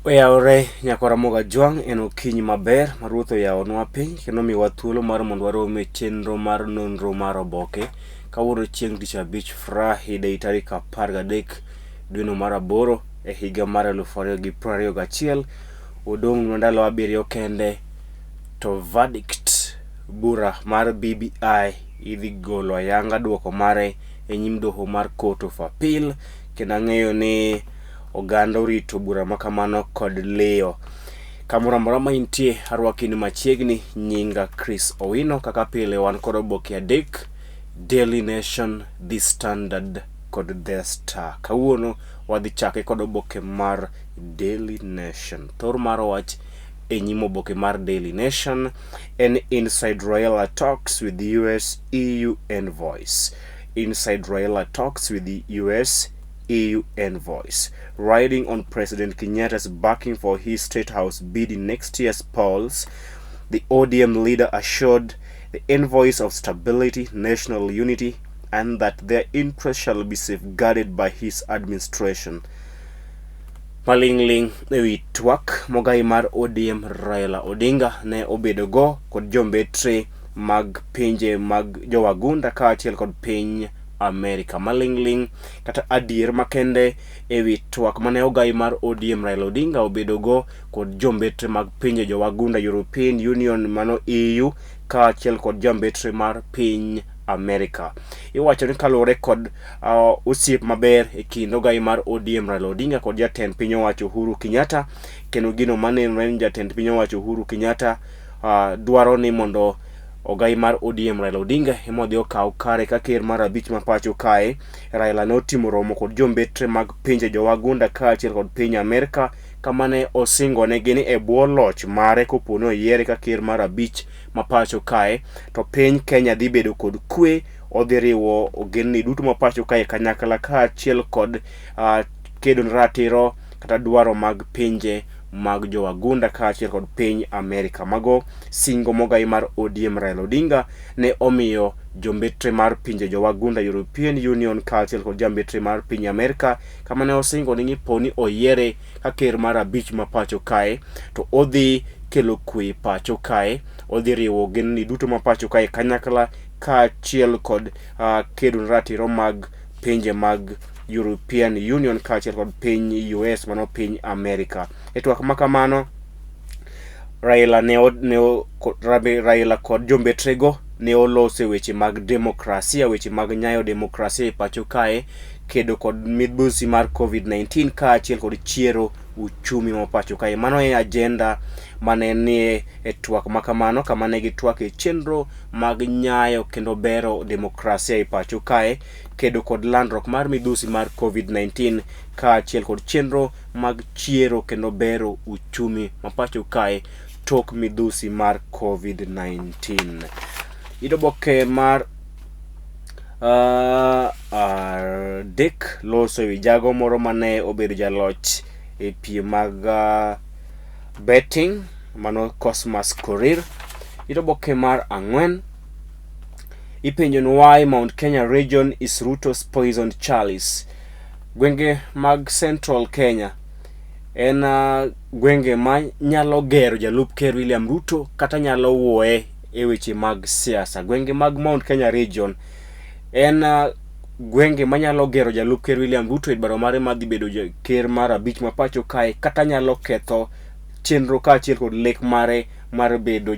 Oyaore nyakora moga juang en okinyi maber maruotho yaonwa piny kendo miwa thuolo mar mondo warome chenro mar nonro mar oboke kawuono chieng' tich abich Friday tarik 13 dweno mar 8 e higa mar 2021. Odong' ndalo 7 kende to verdict bura mar BBI idhi golo ayanga duoko mare e nyim doho mar Court of Appeal, kendo ang'eyo ni oganda orito bura makamano kod leo. Kamoro ma intie arwakini machiegni, nyinga Chris Owino. Kaka pile wan kod oboke adek: Daily Nation, The Standard kod The Star. Kawuono wadhi chake kod oboke mar Daily Nation. Thor mar wach e nyim oboke mar Daily Nation en inside Raila talks with the US EU envoys. Inside Raila talks with the US EU envoys. Riding on President Kenyatta's backing for his State House bid in next year's polls, the ODM leader assured the envoys of stability, national unity, and that their interests shall be safeguarded by his administration. Malingling ewi twak mogai mar ODM Raila Odinga ne obedo go kod jombetre mag pinje mag jowagunda kaachiel kod piny America. Malingling kata adier makende ewi twak mane ogai mar ODM Raila Odinga obedo go kod jombetre mag pinje jowagunda European Union mano EU kaachiel kod jombetre mar piny America. Iwacho ni kalore kod osiep maber e kind ogai mar ODM Raila Odinga kod jatend piny owacho Uhuru Kenyatta, kendo gino manenore ni jatend piny owacho Uhuru Kenyatta dwaro ni mondo ogai mar ODM Raila Odinga emodhi okaw kare ka ker mar abich ma pacho kae. Raila notimo romo kod jombetre mag pinje jowagunda kaachiel kod piny America, kamane osingo negi ni e bwo loch mare kopono oyiere ka ker mar abich ma pacho kae to piny Kenya dhi bedo kod kwe, odhi riwo ogendni duto ma pacho kae kanyakla kaachiel kod kedo ne ratiro kata dwaro mag pinje mag jowagunda kaachiel kod piny America. Mago singo mogai mar ODM Raila Odinga ne omiyo jombetre mar pinje jowagunda European Union kaachiel kod jombetre mar piny America, kamane osingo ni poni oyiere ka ker mar abich ma pacho kae to odhi kelo kwe pacho kae, odhi riwo ogendni duto ma pacho kae kanyakla kaachiel kod kedo ne ratiro mag pinje mag European Union kaachiel kod piny US mano piny America. E twak makamano Raila kod jombetrego ne olose weche mag demokrasia, weche mag nyayo demokrasia e pacho kae, kedo kod midhusi mar COVID-19 kaachiel kod chiero uchumi ma pacho kae. Mano e agenda mane nie e twak makamano, kamane gi twak e chenro mag nyayo kendo bero demokrasia e pacho kae, kedo kod landruok mar midhusi mar COVID-19 kaachiel kod chenro mag chiero kendo bero uchumi ma pacho kae tok midhusi mar COVID-19. Idoboke mar dek loso ewi jago moro mane obedo jaloch e piem mag betting mano Cosmas Korir. Idoboke mar 4 ipenjo ni why Mount Kenya region is Ruto's poisoned chalice. Gwenge mag Central Kenya en gwenge ma nyalo gero jalup ker William Ruto kata nyalo wuoye e weche mag siasa. Gwenge mag Mount Kenya region en gwenge manyalo gero jalup ker William Ruto e dwaro mare madhi bedo ker mar abich ma pacho kae, kata nyalo ketho chenro kaachiel kod lek mare mar bedo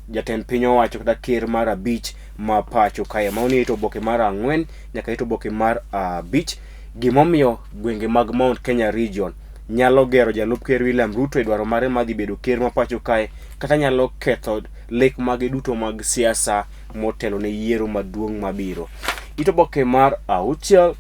jatend piny owacho kata ker mar abich ma pacho kae. Maoni ito oboke mar 4 nyaka ito oboke mar 5 gimomiyo gwenge mag Mount Kenya region nyalo gero jalup ker William Ruto e dwaro mare madhi bedo ker ma pacho kae, kata nyalo ketho lek mag duto mag siasa motelo ne yiero maduong' mabiro. Ito oboke mar 6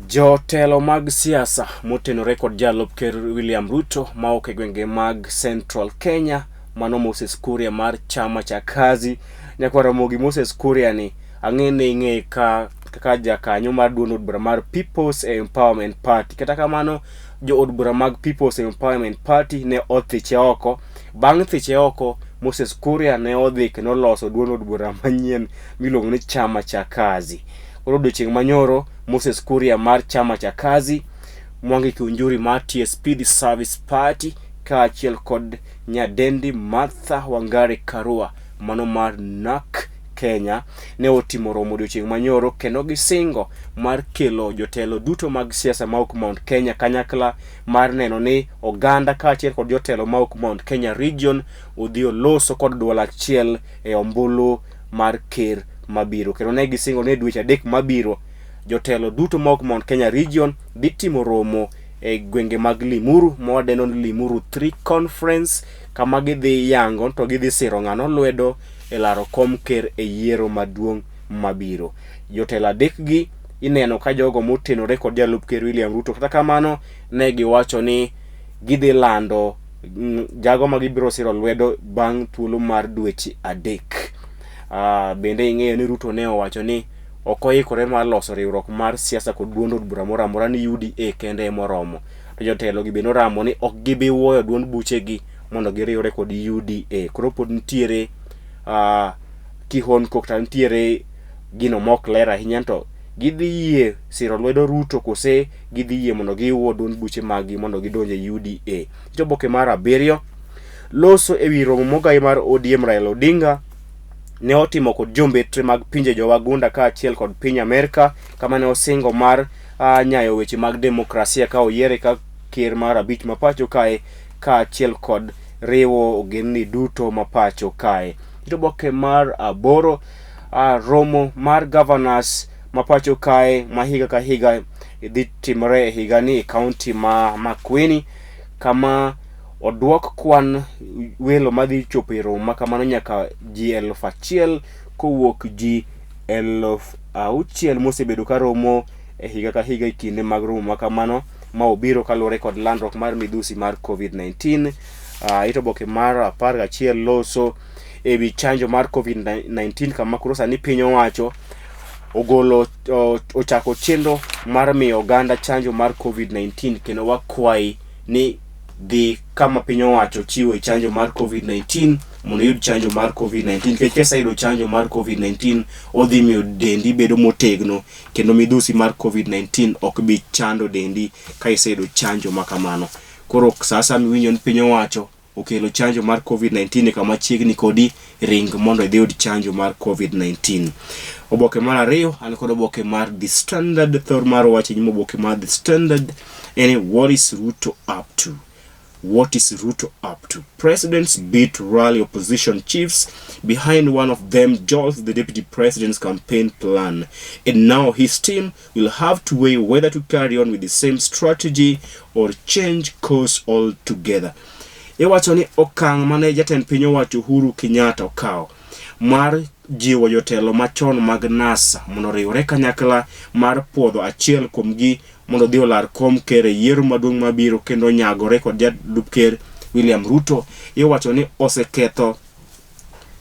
jotelo mag siasa motenore kod jalup ker William Ruto ma ok e gwenge mag Central Kenya, mano Moses Kuria mar chama cha kazi. Nyakwara mogi Moses Kuria ni ang'ene ing'e kaka jakanyo mar duond od bura mar People's Empowerment Party. Kata kamano jo od bura mag People's Empowerment Party ne othiche oko. Bang' thiche oko, Moses Kuria ne odhi kendo loso duond od bura manyien miluongo ni chama cha kazi. Odiochieng' manyoro Moses Kuria mar chama cha kazi Mwangi Kiunjuri mar TSP The Service Party kaachiel kod nyadendi Martha Wangari Karua mano mar NAK Kenya ne otimo romo odiochieng' manyoro kendo gisingo mar kelo jotelo duto mag siasa maok Mount Kenya kanyakla mar neno ni oganda kaachiel kod jotelo maok Mount Kenya region odhi loso kod duol achiel e ombulu mar ker mabiro. Kendo ne gisingo ne dweche 3 mabiro jotelo duto maok Mount Kenya region dhi timo romo e gwenge mag Limuru mwadeno Limuru 3 conference kama gidhi yango to gidhi siro ng'ano lwedo e laro kom ker e yiero maduong' mabiro. Jotelo adek gi ineno ka jogo motenore kod jalup ker William Ruto, kata kamano ne giwacho ni gidhi lando jago ma gibiro siro lwedo bang' thuolo mar dweche 3. Bende ing'eyo ni Ruto ne owacho ni okoikore mar loso riwruok mar siasa kod duond od bura moro amora ni UDA kende moromo. To jotelo gi bende oramo ni ok gibi wuoyo duond buche gi mondo giriwre kod UDA. Koro pod nitiere kihon kokta nitiere gino mok ler ahinya to gidhi yie siro lwedo Ruto kose gidhi yie mondo giwuo duond buche magi mondo gidonje UDA. Oboke mar 7 loso ewi romo mogai mar ODM Raila Odinga ne otimo kod jombetre mag pinje jowagunda kaachiel kod piny Amerika kama ne osingo mar nyayo weche mag demokrasia ka oyiere ka ker mar 5 mapacho kae kaachiel kod riwo ogendni duto mapacho kae. Oboke mar 8 romo mar governors mapacho kae ma higa ka higa dhi timore e higa ni e kaunti ma Makueni kama odwok kwan welo madhi chopo e romo makamano nyaka ji 1,000 kowuok ji 6,000 mosebedo ka romo e higa ka higa kinde mag romo makamano ma obiro kaluwore kod landruok mar midhusi mar COVID-19. Oboke mar 11 loso ewi chanjo mar COVID-19 kama koro sani piny owacho ogolo ochako chenro mar miyo oganda chanjo mar COVID-19 kendo wakwai ni dhi kama piny owacho chiwo chanjo mar COVID-19 mondo yud chanjo mar COVID-19 kesa yudo chanjo mar COVID-19 odhi miyo dendi bedo motegno kendo midhusi mar COVID-19 ok bi chando dendi ka iseyudo chanjo makamano. Koro sasa miwinjo ni piny owacho okelo chanjo mar COVID-19 kama chiegni kodi ring mondo idhi yud chanjo mar COVID-19. Oboke mar 2 an kod oboke mar The Standard. Thor mar wacho ni oboke mar The Standard en what is Ruto up to? What is Ruto up to? Presidents beat rally opposition chiefs. Behind one of them jolts the deputy president's campaign plan. And now his team will have to weigh whether to carry on with the same strategy or change course altogether. Iwacho ni okang' mane jatend piny owacho Uhuru Kenyatta okao mar jiwo jotelo machon mag NASA mondo riwre kanyakla mar puodho achiel kuomgi mondo dhi olar kom ker e yiero maduong' mabiro kendo nyagore kod jalup ker William Ruto. Iwacho ni oseketho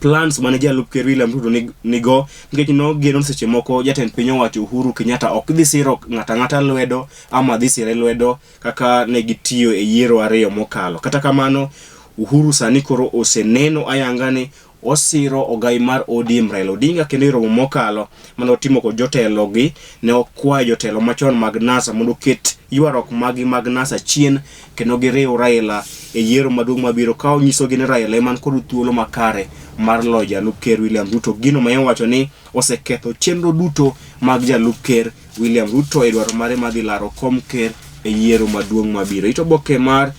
plans mane jalup ker William Ruto nigo nikech no geno seche moko jatend piny owacho Uhuru Kenyatta ok dhi siro ng'ata lwedo ama dhi sire lwedo kaka ne gitiyo e yiero 2 mokalo. Kata kamano Uhuru sani koro oseneno ayanga ni osiro ogai mar ODM Raila Odinga kendo romo mokalo mane otimo kod jotelo gi ne okwayo jotelo machon mag NASA mondo ket ywarok magi mag NASA chien kendo giriw Raila e yiero maduong' mabiro ka onyiso gi ni Raila eman kod thuolo makare mar loyo jalup ker William Ruto. Gino ma wacho ni oseketho chenro duto mag jalup ker William Ruto e dwaro mare madhi laro kom ker e yiero maduong' mabiro. Oboke mar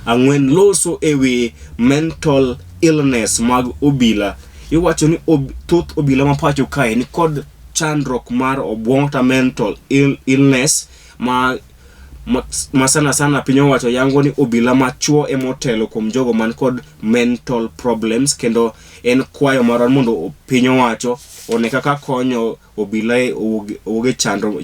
4 loso ewi mental illness mag obila. Iwacho ni thoth obila mapacho kae ni kod chandruok mar obwongo mental illness ma sana piny owacho yango ni obila machuo emotelo kuom jogo man kod mental problems kendo en kwayo mar mondo piny owacho one kaka konyo obila oge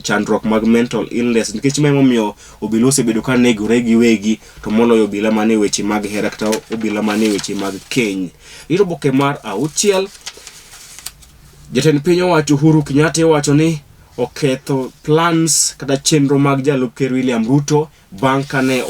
chandruok mag mental illness nikech ma emomiyo obila osebedo ka negore gi wegi to moloyo obila mane weche mag hera kata obila mane weche mag keny. Oboke mar 6 jatend piny owacho Uhuru Kenyatta wacho ni oketho plans kata chenro mag jalup ker William Ruto bang' kane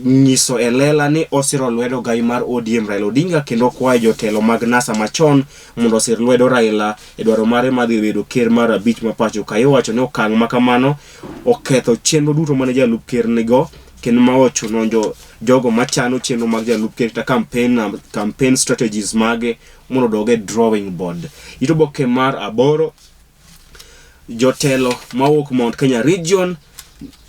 nyiso elela ni osiro lwedo gai mar ODM Raila Odinga kendo kwayo jotelo mag NASA machon mondo osir lwedo Raila e dwaro mare madhi bedo ker mar abich ma pacho ka. Iwacho ni okang' makamano oketho chenro duto mane jalup ker nigo, kendo ma ochuno jogo machano chenro mag jalup ker ta campaign strategies mage mondo doge drawing board. Ito Oboke mar 8, jotelo mawuok Mount Kenya region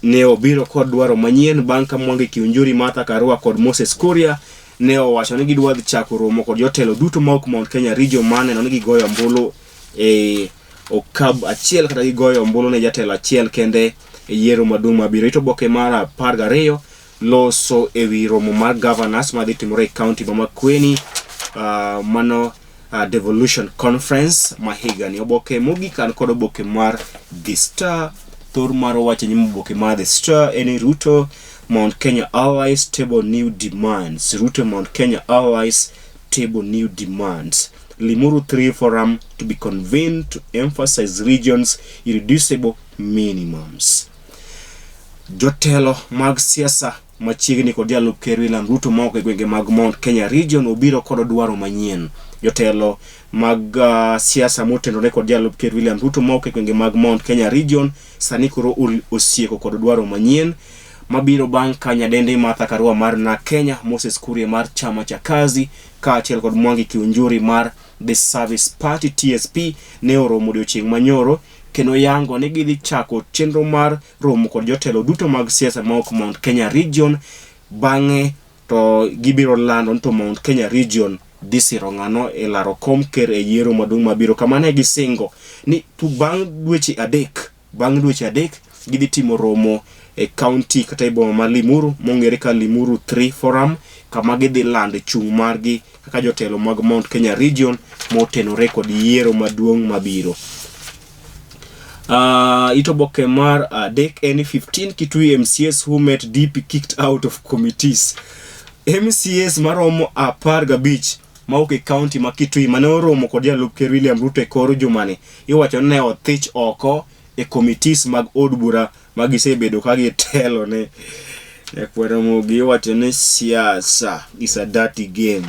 ne obiro kod dwaro manyien bang' ka Mwangi Kiunjuri, Martha Karua kod Moses Kuria ne owacho ni gidwa dhi chako romo kod jotelo duto mawuok Mount Kenya region mane no gigoyo ombulu e okab achiel kata gigoyo ombulu ne jatelo achiel kende e yiero maduong' mabiro. Ito Oboke mar 12 loso ewi romo mar governors madhi timore e county ma Makueni, mano devolution conference mahigani. Oboke mogik an kod oboke mar The Star. Thor mar wacho ni oboke mar The Star eni Ruto Mount Kenya allies table new demands. Ruto Mount Kenya allies table new demands. Limuru 3 forum to be convened to emphasize regions irreducible minimums. Jotelo mag siasa machiegni kod jalup ker William Ruto mawuok e gwenge mag Mount Kenya region obiro kod dwaro manyien. Jotelo mag siasa motendore kod jalup ker William Ruto mawuok e gwenge mag Mount Kenya region sani koro osieko kod dwaro manyien mabiro bang' ka nyadendi Martha Karua mar na Kenya, Moses Kuria mar chama cha kazi kaachiel kod Mwangi Kiunjuri mar The Service Party TSP ne oromo odiochieng' manyoro kendo yango ni gidhi chako chenro mar romo kod jotelo duto mag siasa mawuok Mount Kenya region. Bang'e to gibiro lando to Mount Kenya region disiro ng'ano e laro kom ker e yiero maduong' mabiro, kama ne gisingo ni bang' dweche adek gidhi timo romo e county kata e boma ma Limuru mong'ere ka Limuru 3 forum, kama gidhi lando chung' margi kaka jotelo mag Mount Kenya region motenore kod yiero maduong' mabiro. Ito Oboke mar 3 eni 15 Kitui MCS who met DP kicked out of committees. MCS maromo 15 mawuok e county ma Kitui mane oromo kod jalup ker William Ruto e koro jumane iwacho ne othich oko e committees mag od bura magisebedo ka gitelo ne kwero mogi. Iwacho ne siasa is a dirty game.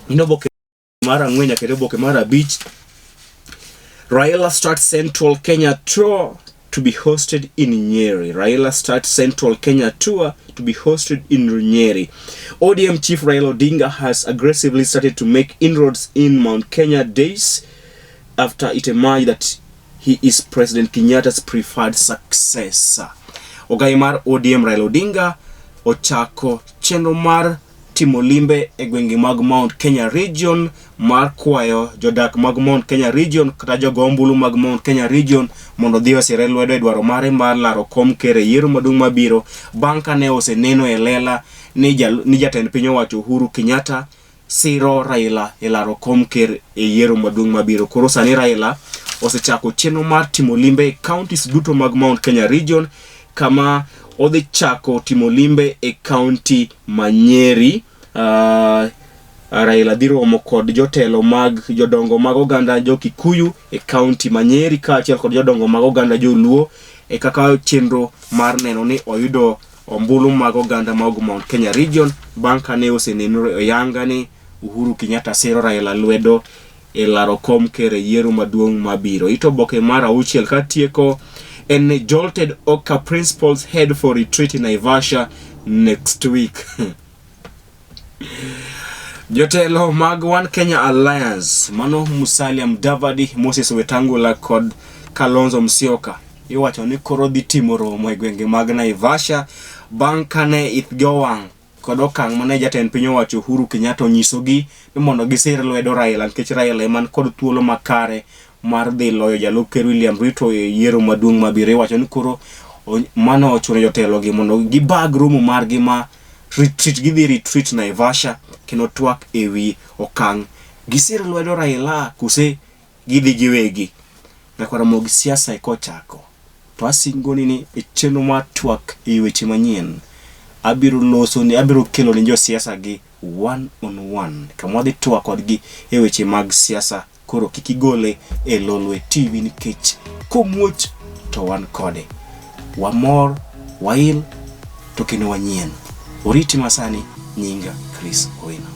Ino Oboke mar 4 nyaka Oboke mar 5, Raila starts Central Kenya tour to be hosted in Nyeri. Raila starts Central Kenya tour to be hosted in Nyeri. ODM chief Raila Odinga has aggressively started to make inroads in Mount Kenya days after it emerged that he is President Kenyatta's preferred successor. Ogai mar ODM Raila Odinga ochako chenro mar timo limbe e gwenge mag Mount Kenya region mar kwayo jodak mag Mount Kenya region kata jogo ombulu mag Mount Kenya region mondo dhi osire lwedo e dwaro mare mar laro kom ker e yiero maduong' mabiro bang' ka ne oseneno e lela ni jatend piny owacho Uhuru Kenyatta siro Raila e laro kom ker e yiero maduong' mabiro. Koro sani Raila osechako chenro mar timo limbe e counties duto mag Mount Kenya region, kama odhi chako timo limbe e county ma Nyeri. Raila dhi romo kod jotelo mag jodongo mag oganda jo Kikuyu e county ma Nyeri kaachiel kod jodongo mag oganda jo Luo e kaka chenro mar neno ni oyudo ombulu mag oganda mag Mount Kenya region bang' ka ne osenenore oyanga ni Uhuru Kenyatta siro Raila lwedo e laro kom ker e yiero maduong' mabiro. Ito Oboke mar 6 katieko en jolted Oka principals head for retreat in Naivasha next week. Jotelo mag One Kenya Alliance mano Musalia Mudavadi, Moses Wetangula kod Kalonzo Musyoka iwacho ni koro dhi timo romo e gwenge mag Naivasha bang' kane ithgowang' kod okang' mane jatend piny owacho Uhuru Kenyatta onyisogi ni mondo gisir lwedo Raila nikech Raila man kod thuolo makare mar dhi loyo jalup ker William Ruto e yiero maduong' mabiro. Iwacho ni koro mano ochuno jotelo gi mondo gibag romo margi ma retreat Naivasha kendo twak ewi okang' gisir lwedo Raila kuse gidhi giwegi. Na kwa ramogi siasa ikochako to asingoni ni chenro mar twak e weche manyien abiro kelo ni jo siasa gi one on one kama dhi twak kodgi e weche mag siasa. Koro kikigole e Lolwe TV nikech komuoch to wan kode wamor wail to kendo wanyien. Oriti masani, nyinga Chris Owino.